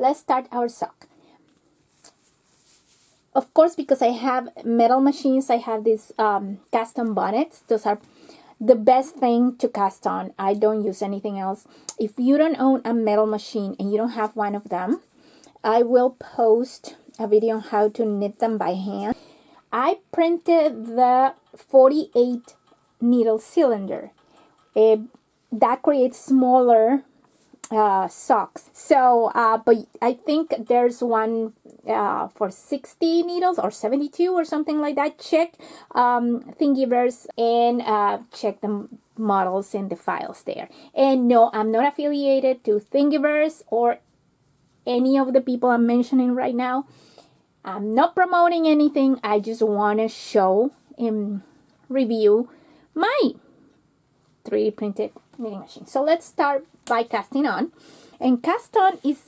let's start our sock. Of course, because I have metal machines, I have these custom bonnets. Those are the best thing to cast on. I don't use anything else. If you don't own a metal machine and you don't have one of them, I will post a video on how to knit them by hand. I printed the 48 needle cylinder. That creates smaller socks. So, but I think there's one for 60 needles or 72 or something like that. Check Thingiverse and check the models in the files there. And no, I'm not affiliated to Thingiverse or any of the people I'm mentioning right now. I'm not promoting anything. I just want to show and review my 3D printed knitting machine. So let's start by casting on. And cast on is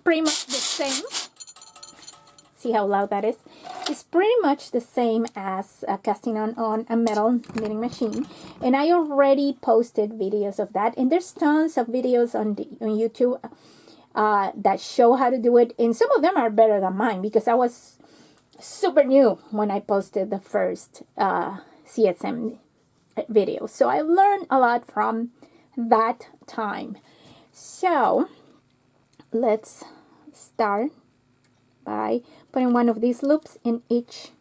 pretty much the same. See how loud that is? It's pretty much the same as casting on a metal knitting machine. And I already posted videos of that. And there's tons of videos on YouTube that show how to do it. And some of them are better than mine because I was super new when I posted the first CSM video. So I learned a lot from that time. So let's start by putting one of these loops in each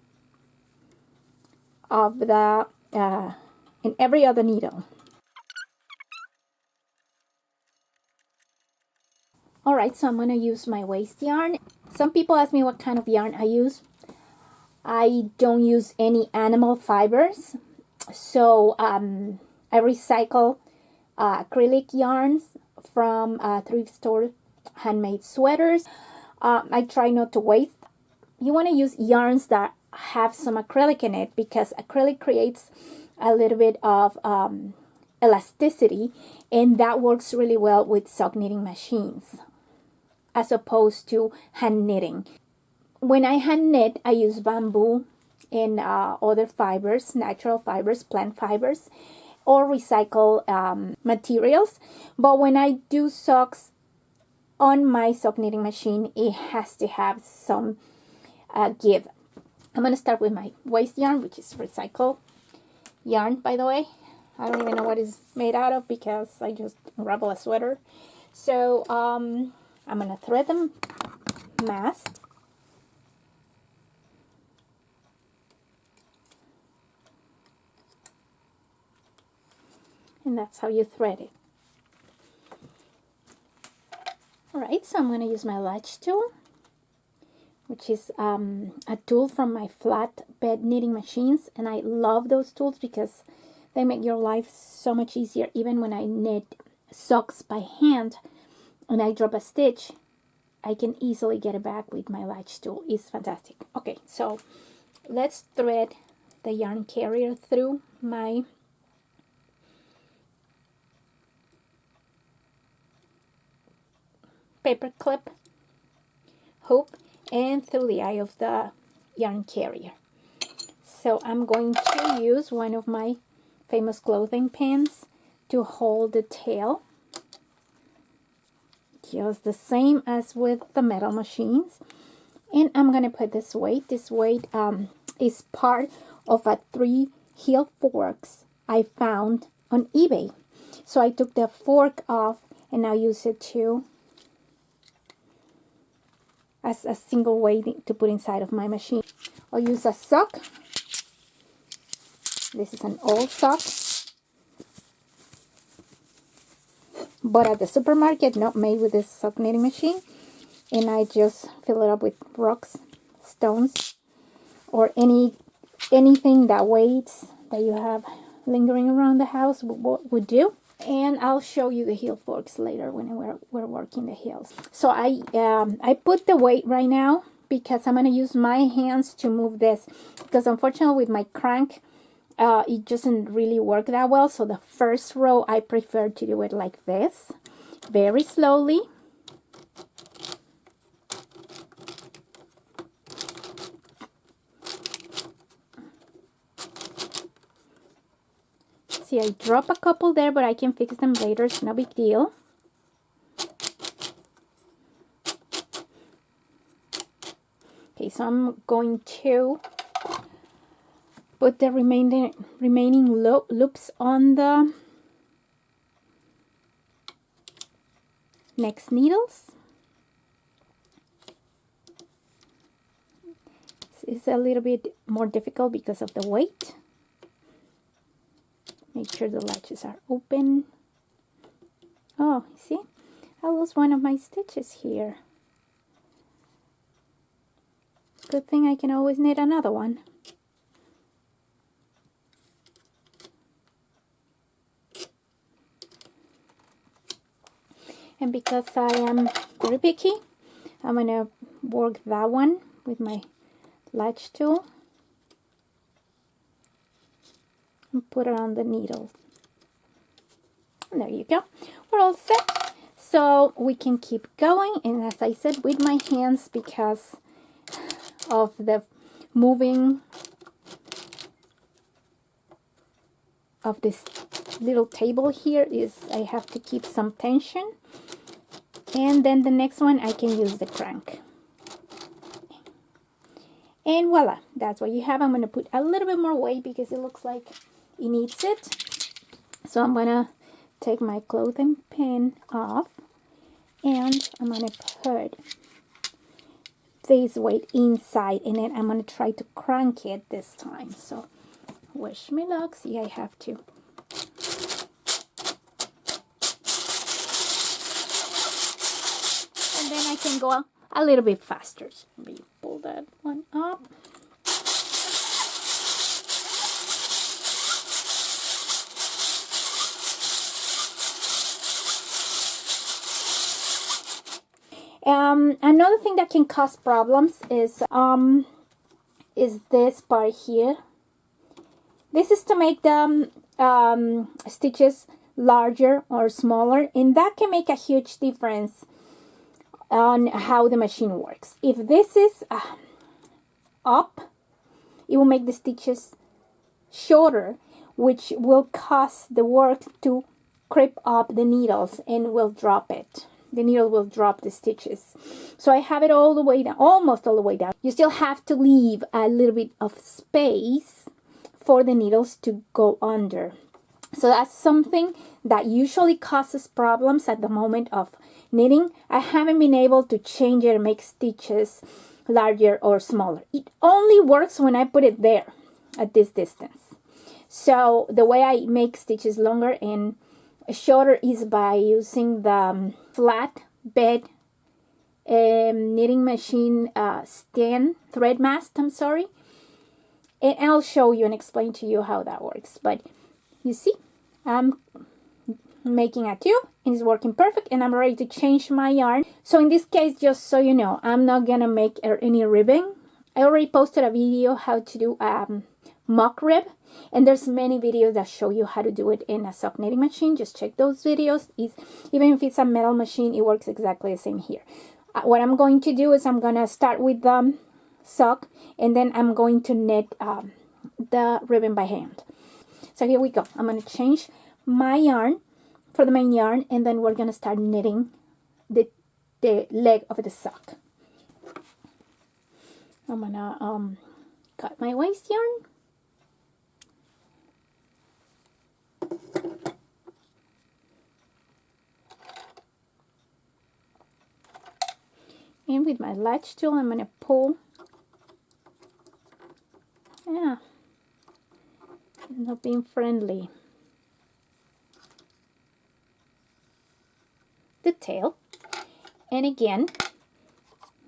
of the in every other needle. Alright, so I'm going to use my waste yarn. Some people ask me what kind of yarn I use. I don't use any animal fibers. So I recycle acrylic yarns from thrift store handmade sweaters. I try not to waste. You want to use yarns that have some acrylic in it because acrylic creates a little bit of elasticity, and that works really well with sock knitting machines as opposed to hand knitting. When I hand knit, I use bamboo and other fibers, natural fibers, plant fibers, or recycle materials. But when I do socks on my sock knitting machine, it has to have some give. I'm going to start with my waste yarn, which is recycled yarn, by the way. I don't even know what it's made out of because I just unravel a sweater. So I'm going to thread the mast. And that's how you thread it. Alright, so I'm going to use my latch tool, which is a tool from my flatbed knitting machines. And I love those tools because they make your life so much easier. Even when I knit socks by hand and I drop a stitch, I can easily get it back with my latch tool. It's fantastic. Okay, so let's thread the yarn carrier through my paper clip hook and through the eye of the yarn carrier. So I'm going to use one of my famous clothing pins to hold the tail, just the same as with the metal machines. And I'm going to put this weight. This weight is part of a 3 heel forks I found on eBay. So I took the fork off and now use it to as a single weight to put inside of my machine. I'll use a sock. This is an old sock, bought at the supermarket, not made with this sock knitting machine. And I just fill it up with rocks, stones, or anything that weights that you have lingering around the house would do. And I'll show you the heel forks later when we're working the heels. So I put the weight right now because I'm going to use my hands to move this, because unfortunately with my crank it doesn't really work that well. So the first row I prefer to do it like this, very slowly. See, I drop a couple there, but I can fix them later. It's no big deal. So I'm going to put the remaining loops on the next needles. It's a little bit more difficult because of the weight. Make sure the latches are open. Oh, see? I lost one of my stitches here. Good thing I can always knit another one. And because I am very picky, I'm going to work that one with my latch tool and put it on the needle. And there you go. We're all set. So we can keep going. And as I said, with my hands, because of the moving of this little table here, is I have to keep some tension. And then the next one, I can use the crank. And voila, that's what you have. I'm going to put a little bit more weight because it looks like it needs it. So I'm going to take my clothing pin off and I'm going to put this weight inside, and then I'm going to try to crank it this time. So wish me luck. See, I have to. And then I can go a little bit faster. So let me pull that one up. Another thing that can cause problems is this part here. This is to make the stitches larger or smaller, and that can make a huge difference on how the machine works. If this is up, it will make the stitches shorter, which will cause the work to creep up the needles and will drop it. The needle will drop the stitches. So I have it all the way down, almost all the way down. You still have to leave a little bit of space for the needles to go under. So that's something that usually causes problems at the moment of knitting. I haven't been able to change it and make stitches larger or smaller. It only works when I put it there at this distance. So the way I make stitches longer and shorter is by using the flat bed knitting machine stand thread mast, I'm sorry. And I'll show you and explain to you how that works. But you see, I'm making a tube and it's working perfect, and I'm ready to change my yarn. So in this case, just so you know, I'm not gonna make any ribbing. I already posted a video how to do mock rib, and there's many videos that show you how to do it in a sock knitting machine. Just check those videos. Even if it's a metal machine, it works exactly the same here. What I'm going to do is I'm gonna start with the sock, and then I'm going to knit the ribbon by hand. So here we go. I'm going to change my yarn for the main yarn, and then we're going to start knitting the leg of the sock. I'm going to cut my waist yarn. And with my latch tool, I'm going to pull. Yeah, not being friendly. The tail, and again,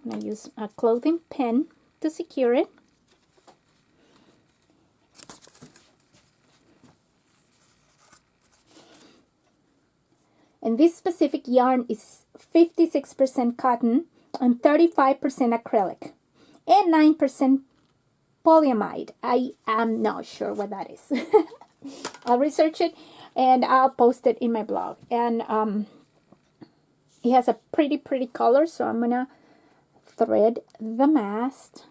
I'm going to use a clothing pin to secure it. And this specific yarn is 56% cotton and 35% acrylic and 9% polyamide. I am not sure what that is. I'll research it and I'll post it in my blog. And it has a pretty color, so I'm gonna thread the mast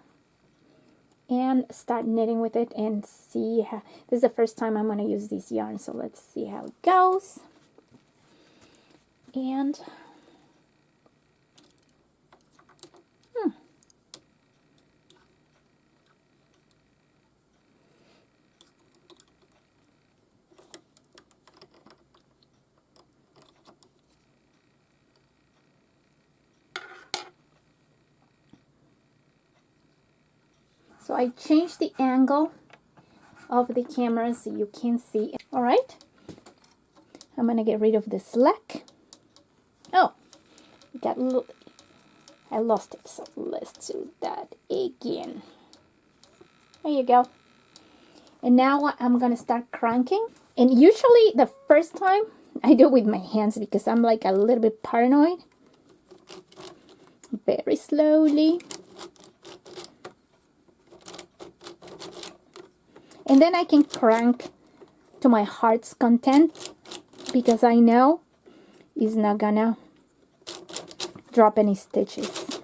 and start knitting with it and see how. This is the first time I'm gonna use this yarn, so let's see how it goes. And So I changed the angle of the camera so you can see. All right, I'm gonna get rid of the slack. Oh, got a little, I lost it, so let's do that again. There you go. And now I'm gonna start cranking. And usually the first time I do it with my hands because I'm like a little bit paranoid. Very slowly. And then I can crank to my heart's content because I know it's not gonna drop any stitches.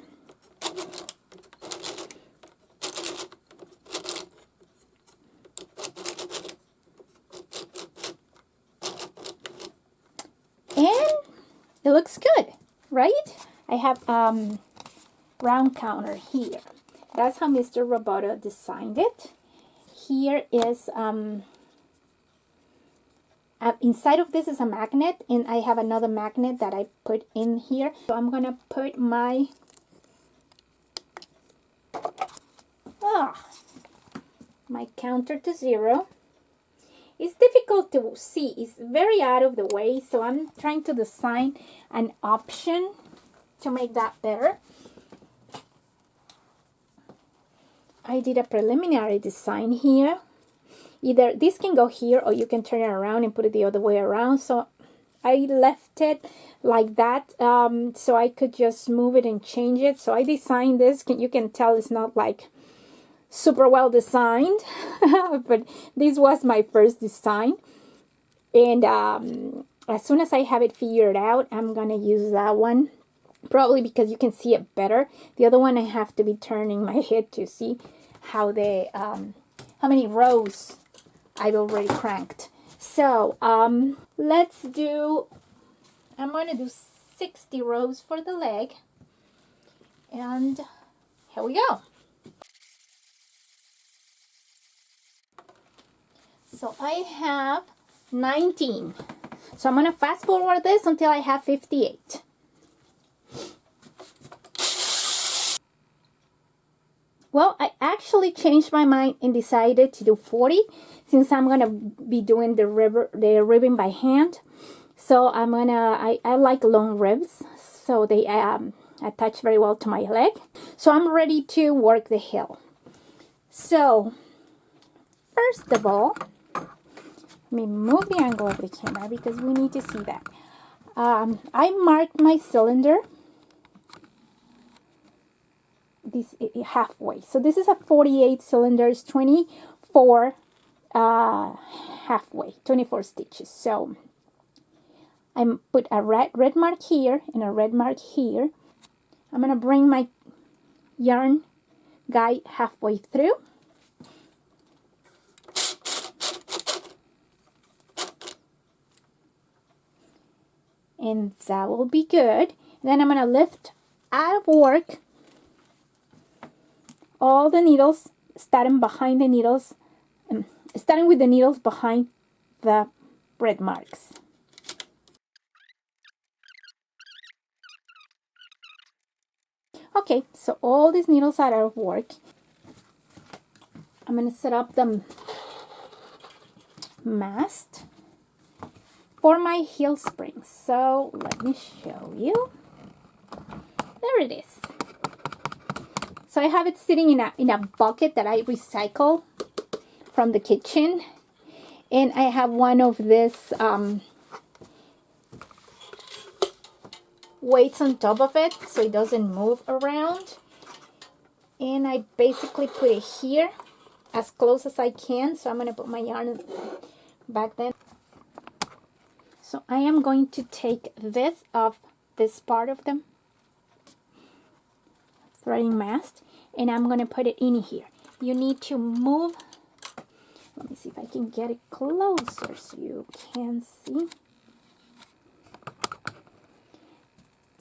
And it looks good, right? I have round counter here. That's how MrRoboto designed it. Here is inside of this is a magnet, and I have another magnet that I put in here. So I'm gonna put my my counter to 0. It's difficult to see, it's very out of the way, so I'm trying to design an option to make that better. I did a preliminary design here. Either this can go here or you can turn it around and put it the other way around. So I left it like that so I could just move it and change it. So I designed this. You can tell it's not like super well designed, but this was my first design. And as soon as I have it figured out, I'm gonna use that one. Probably because you can see it better. The other one I have to be turning my head to see how they how many rows I've already cranked. So let's do, I'm going to do 60 rows for the leg, and here we go. So I have 19, so I'm going to fast forward this until I have 58. Well, I actually changed my mind and decided to do 40 since I'm going to be doing the ribbing by hand. So I'm going to, I like long ribs, so they attach very well to my leg. So I'm ready to work the heel. So, first of all, let me move the angle of the camera because we need to see that. I marked my cylinder this halfway. So this is a 48 cylinders, 24 halfway, 24 stitches. So I put a red mark here and a red mark here. I'm gonna bring my yarn guide halfway through. And that will be good. Then I'm gonna lift out of work all the needles, starting behind the needles, starting with the needles behind the red marks. Okay, so all these needles are out of work. I'm going to set up the mast for my heel springs. So let me show you. There it is. So I have it sitting in a bucket that I recycle from the kitchen, and I have one of this weights on top of it so it doesn't move around, and I basically put it here as close as I can. So I'm going to put my yarn back then. So I am going to take this off this part of them threading mast, and I'm going to put it in here. You need to move, let me see if I can get it closer so you can see.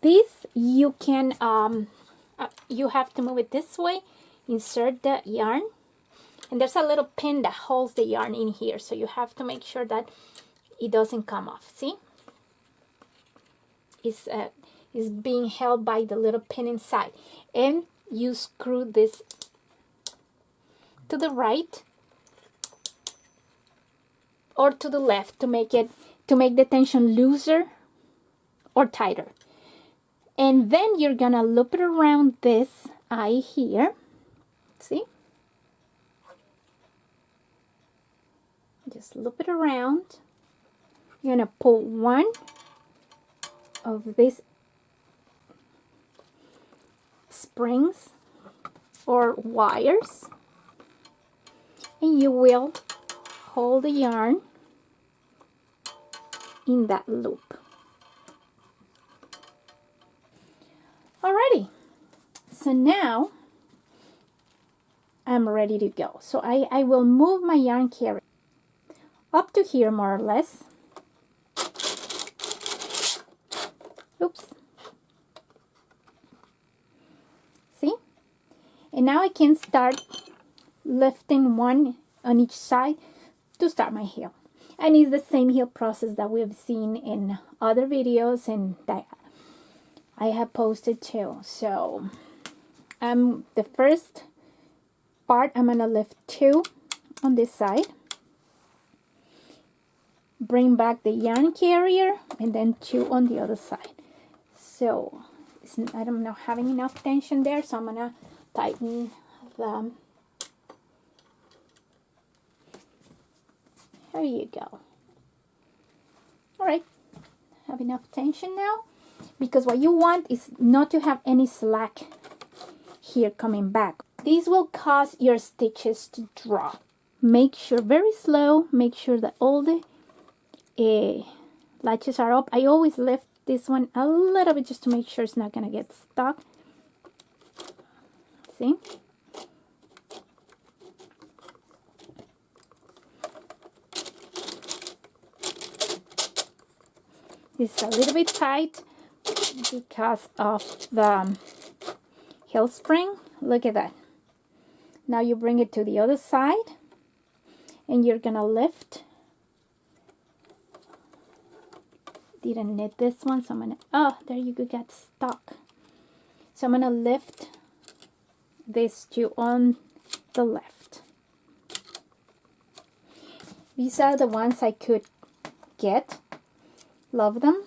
This you can you have to move it this way, insert the yarn, and there's a little pin that holds the yarn in here, so you have to make sure that it doesn't come off. See, it's being held by the little pin inside, and you screw this to the right or to the left to make the tension looser or tighter. And then you're gonna loop it around this eye here. See? Just loop it around. You're gonna pull one of these springs or wires, and you will hold the yarn in that loop. Alrighty, so now I'm ready to go. So I will move my yarn carrier up to here more or less. Oops. See? And now I can start lifting one on each side to start my heel. And it's the same heel process that we've seen in other videos and that I have posted too. So the first part I'm gonna lift 2 on this side, bring back the yarn carrier, and then 2 on the other side. So I'm not having enough tension there, so I'm gonna tighten the, there you go. All right, have enough tension now, because what you want is not to have any slack here coming back. This will cause your stitches to drop. Make sure, very slow, make sure that all the latches are up. I always lift this one a little bit just to make sure it's not gonna get stuck. See? This is a little bit tight because of the heel spring. Look at that. Now you bring it to the other side and you're gonna lift. Didn't knit this one, so I'm gonna, oh, there you go, got stuck. So I'm gonna lift these 2 on the left. These are the ones I could get. Love them.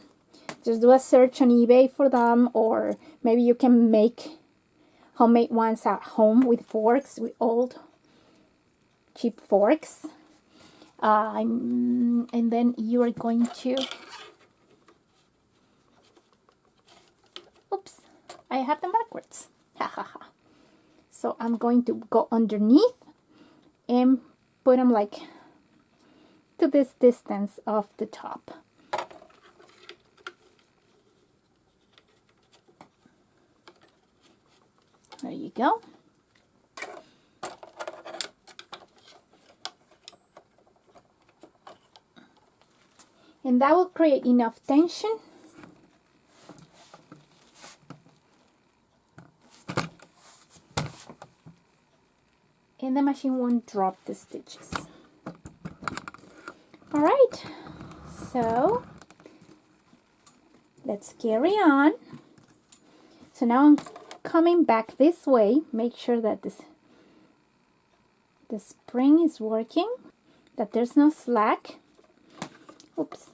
Just do a search on eBay for them, or maybe you can make homemade ones at home with forks, with old cheap forks. And then you are going to, oops, I have them backwards. Ha ha ha. So I'm going to go underneath and put them like to this distance of the top. There you go. And that will create enough tension and the machine won't drop the stitches. All right, so let's carry on. So now I'm coming back this way. Make sure that the spring is working, that there's no slack. Oops.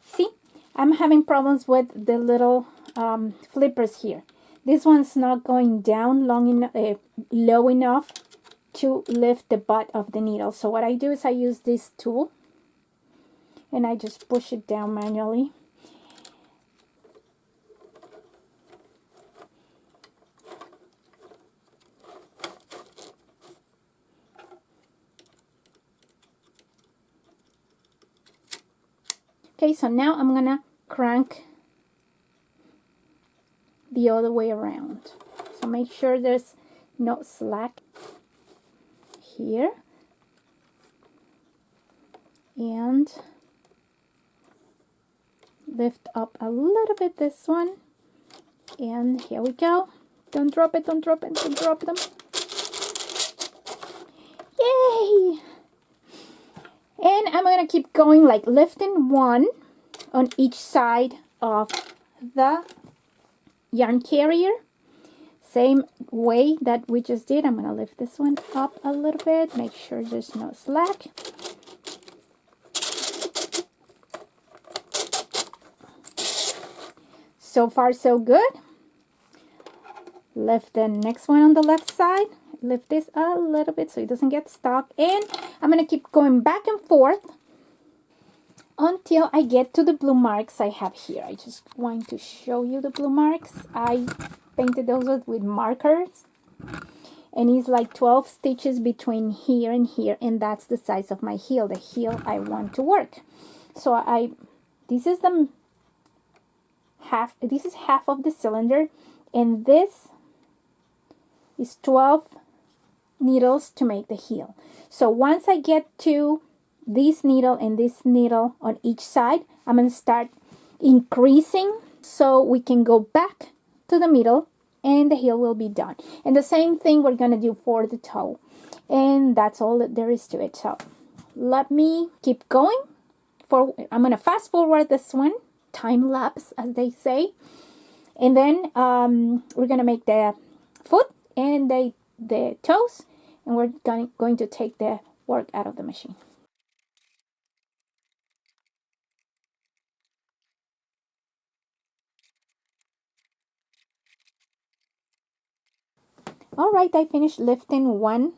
See, I'm having problems with the little flippers here. This one's not going down low enough to lift the butt of the needle. So what I do is I use this tool and I just push it down manually. Okay, so now I'm gonna crank the other way around. So make sure there's no slack here. And lift up a little bit this one. And here we go. Don't drop it, don't drop it, don't drop them. Yay! And I'm gonna keep going, like lifting 1 on each side of the yarn carrier. same way that we just did, I'm going to lift this one up a little bit, make sure there's no slack. So far, so good. Lift the next one on the left side. Lift this a little bit so it doesn't get stuck. And I'm going to keep going back and forth until I get to the blue marks I have here. I just want to show you the blue marks. I painted those with markers. And it's like 12 stitches between here and here. And that's the size of my heel, the heel I want to work. So this is half of the cylinder. And this is 12 needles to make the heel. So once I get to this needle and this needle on each side, I'm going to start increasing so we can go back to the middle and the heel will be done. And the same thing we're going to do for the toe. And that's all that there is to it. So let me keep going. I'm going to fast forward this one, time lapse as they say. And then we're going to make the foot and the toes, and we're going to take the work out of the machine. All right, I finished lifting one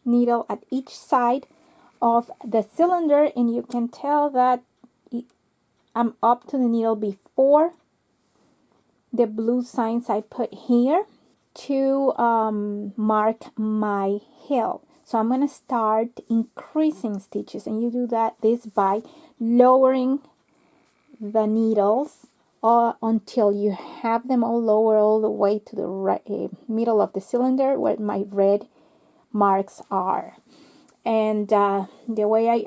needle at each side of the cylinder, and you can tell that I'm up to the needle before the blue signs I put here to mark my heel. So I'm going to start increasing stitches, and you do this by lowering the needles until you have them all lower all the way to the middle of the cylinder where my red marks are. And the way I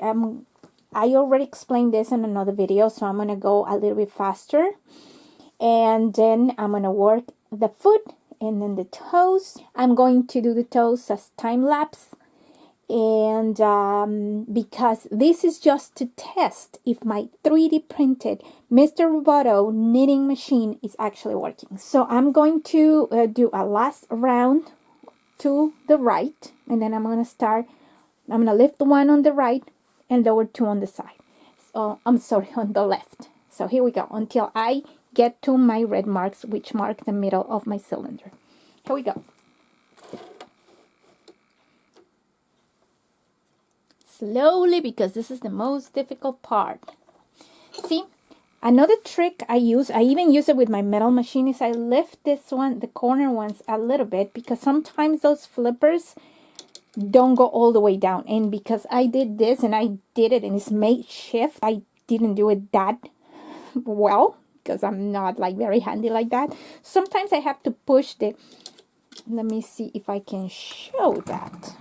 already explained this in another video, so I'm going to go a little bit faster. And then I'm going to work the foot and then the toes. I'm going to do the toes as time lapse. And because this is just to test if my 3D printed MrRoboto knitting machine is actually working. So I'm going to do a last round to the right, and then I'm going to lift one on the right and lower two on the side. So I'm sorry, on the left. So here we go until I get to my red marks, which mark the middle of my cylinder. Here we go. Slowly, because this is the most difficult part. See, another trick I even use it with my metal machine, is I lift this one, the corner ones, a little bit, because sometimes those flippers don't go all the way down. And because I did this and I did it and it's makeshift, I didn't do it that well because I'm not like very handy like that. Sometimes I have to push let me see if I can show that.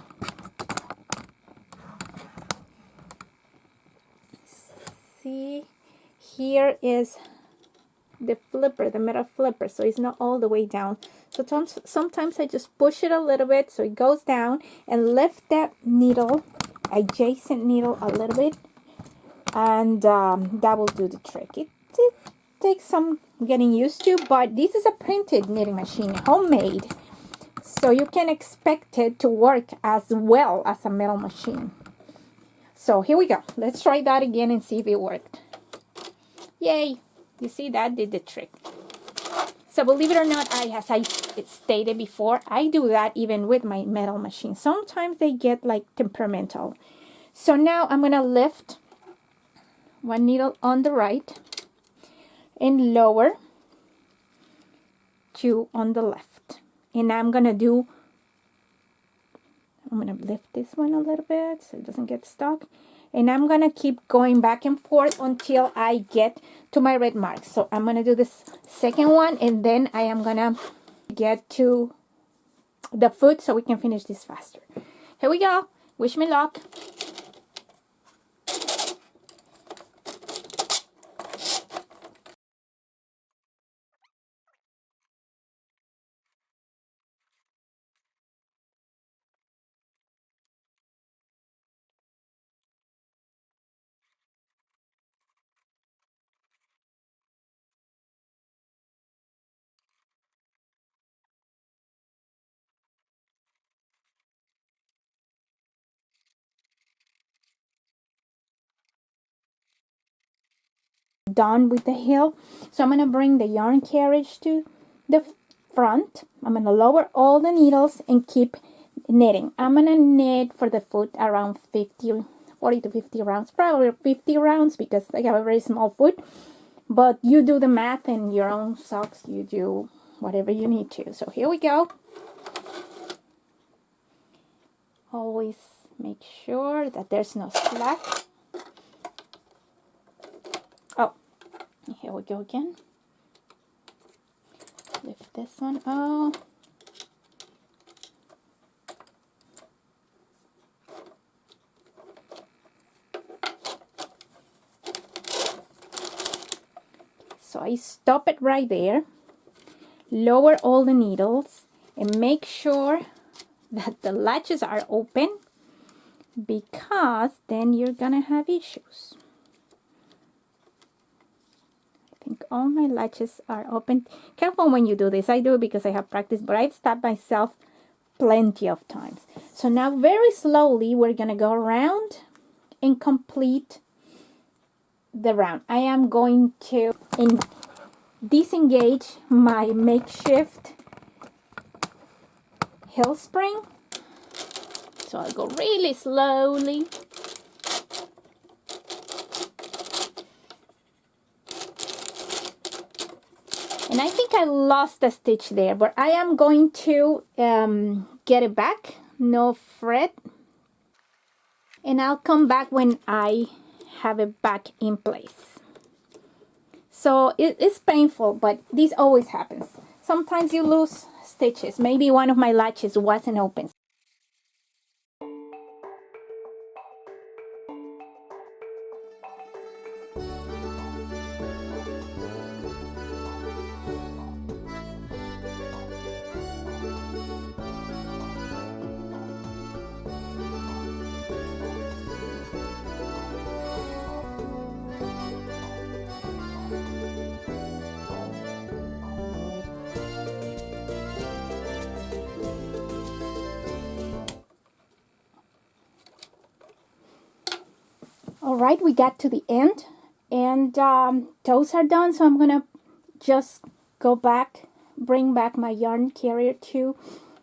See, here is the flipper, the metal flipper, so it's not all the way down. So sometimes I just push it a little bit so it goes down, and lift that needle, adjacent needle, a little bit, and that will do the trick. It takes some getting used to, but this is a printed knitting machine, homemade, so you can expect it to work as well as a metal machine. So here we go. Let's try that again and see if it worked. Yay! You see, that did the trick. So believe it or not, as I stated before, I do that even with my metal machine. Sometimes they get like temperamental. So now I'm going to lift one needle on the right and lower two on the left. And I'm going to lift this one a little bit so it doesn't get stuck. And I'm going to keep going back and forth until I get to my red marks. So I'm going to do this second one, and then I am going to get to the foot so we can finish this faster. Here we go. Wish me luck. done with the heel. So I'm going to bring the yarn carriage to the front. I'm going to lower all the needles and keep knitting. I'm going to knit for the foot around 40 to 50 rounds, probably 50 rounds because I have a very small foot. But you do the math in your own socks, you do whatever you need to. So here we go. Always make sure that there's no slack. Oh, here we go again. Lift this one out. So I stop it right there, lower all the needles, and make sure that the latches are open, because then you're gonna have issues. I think all my latches are open. Careful when you do this. I do it because I have practice, but I've stopped myself plenty of times. So now very slowly we're gonna go around and complete the round. I am going to disengage my makeshift heel spring. So I'll go really slowly. And I think I lost a stitch there, but I am going to get it back. No fret. And I'll come back when I have it back in place. So it's painful, but this always happens. Sometimes you lose stitches. Maybe one of my latches wasn't open. All right, we got to the end, and those are done. So I'm gonna just go back, bring back my yarn carrier to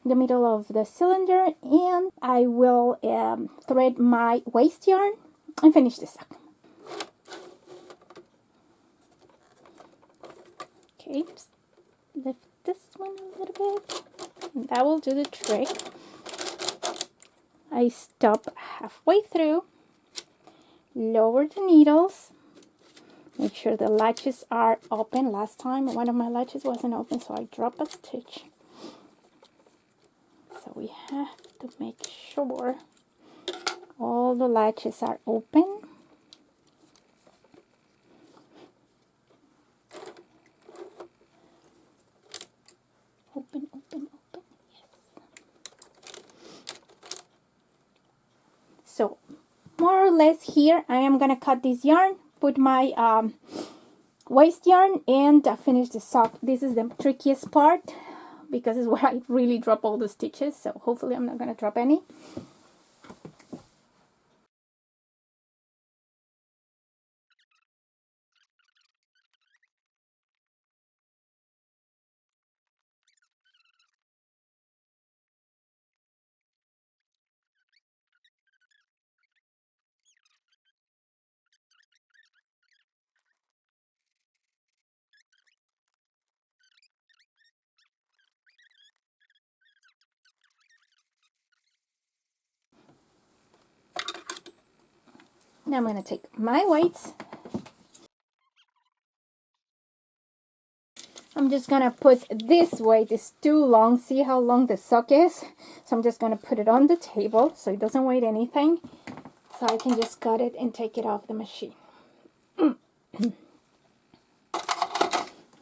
the middle of the cylinder, and I will thread my waste yarn and finish this up. Okay, just lift this one a little bit, and that will do the trick. I stop halfway through, lower the needles, make sure the latches are open. Last time one of my latches wasn't open, so I dropped a stitch. So we have to make sure all the latches are open. Open, open, open. Yes. So more or less here, I am gonna cut this yarn, put my waste yarn, and finish the sock. This is the trickiest part because it's where I really drop all the stitches. So hopefully I'm not gonna drop any. Now I'm gonna take my weights. I'm just gonna put this weight, is too long. See how long the sock is? So I'm just gonna put it on the table so it doesn't weigh anything. So I can just cut it and take it off the machine. I'm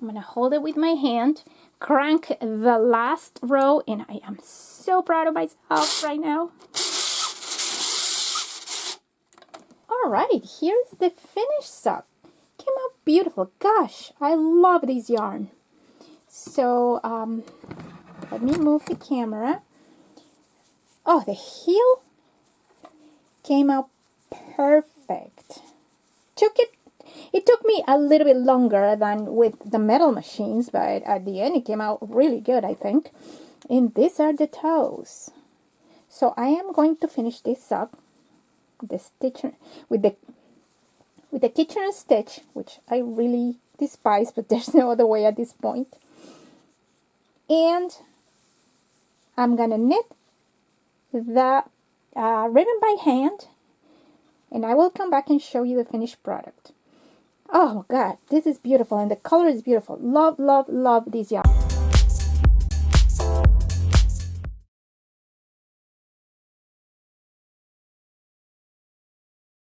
gonna hold it with my hand, crank the last row, and I am so proud of myself right now. Alright, here's the finished sock. Came out beautiful. Gosh, I love this yarn. So let me move the camera. Oh, the heel came out perfect. Took it It took me a little bit longer than with the metal machines, but at the end it came out really good, I think. And these are the toes. So I am going to finish this up, the stitch with the kitchen stitch, which I really despise, but there's no other way at this point. And I'm gonna knit the ribbon by hand, and I will come back and show you the finished product. Oh God, this is beautiful, and the color is beautiful. Love, love, love these yarn.